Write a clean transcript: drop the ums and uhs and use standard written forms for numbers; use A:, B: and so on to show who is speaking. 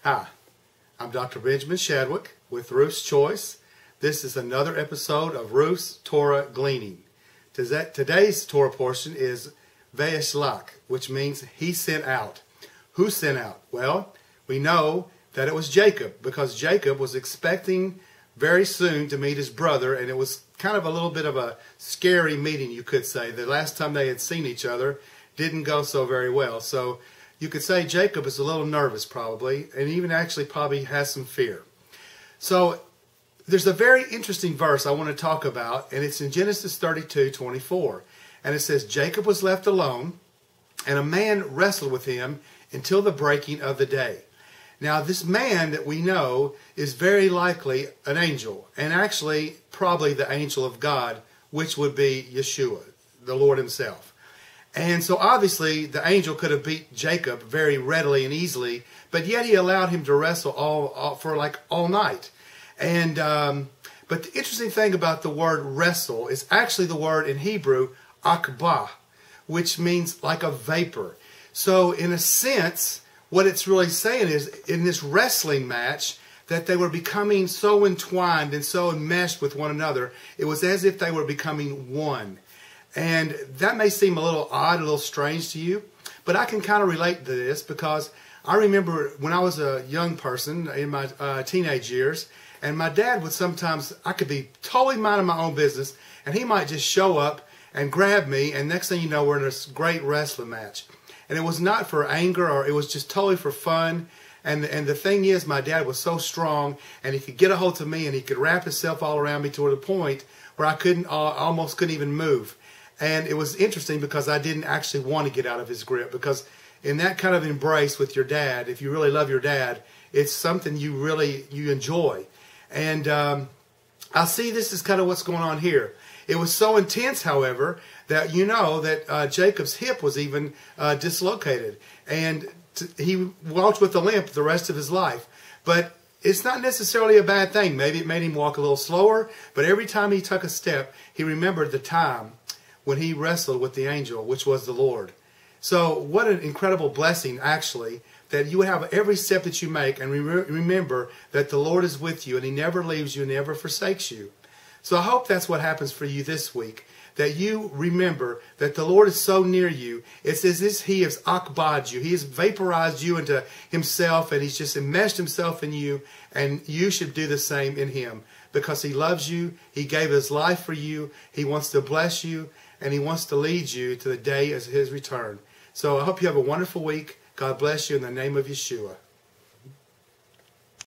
A: Hi, I'm Dr. Benjamin Shadwick with Ruth's Choice. This is another episode of Ruth's Torah Gleaning. Today's Torah portion is Vayishlach, which means he sent out. Who sent out? Well, we know that it was Jacob, because Jacob was expecting very soon to meet his brother, and it was kind of a little bit of a scary meeting, you could say. The last time they had seen each other didn't go so very well. So you could say Jacob is a little nervous probably, and even actually probably has some fear. So there's a very interesting verse I want to talk about, and it's in Genesis 32:24. And it says, Jacob was left alone, and a man wrestled with him until the breaking of the day. Now, this man that we know is very likely an angel, and actually probably the angel of God, which would be Yeshua, the Lord himself. And so obviously the angel could have beat Jacob very readily and easily, but yet he allowed him to wrestle all night. And but the interesting thing about the word wrestle is actually the word in Hebrew, akbah, which means like a vapor. So in a sense, what it's really saying is, in this wrestling match, that they were becoming so entwined and so enmeshed with one another, it was as if they were becoming one. And that may seem a little odd, a little strange to you, but I can kind of relate to this, because I remember when I was a young person in my teenage years, and my dad would sometimes, I could be totally minding my own business, and he might just show up and grab me, and next thing you know, we're in this great wrestling match. And it was not for anger, or it was just totally for fun. And the thing is, my dad was so strong, and he could get a hold of me, and he could wrap himself all around me to the point where I almost couldn't even move. And it was interesting, because I didn't actually want to get out of his grip, because in that kind of embrace with your dad, if you really love your dad, it's something you enjoy. And I see this is kind of what's going on here. It was so intense, however, that you know that Jacob's hip was even dislocated, and he walked with a limp the rest of his life. But it's not necessarily a bad thing. Maybe it made him walk a little slower, but every time he took a step, he remembered the time when he wrestled with the angel, which was the Lord. So what an incredible blessing, actually, that you would have every step that you make, and remember that the Lord is with you, and he never leaves you, never forsakes you. So I hope that's what happens for you this week, that you remember that the Lord is so near you. It's as if he has akbad you. He has vaporized you into himself, and he's just enmeshed himself in you, and you should do the same in him, because he loves you. He gave his life for you. He wants to bless you, and he wants to lead you to the day of his return. So I hope you have a wonderful week. God bless you in the name of Yeshua.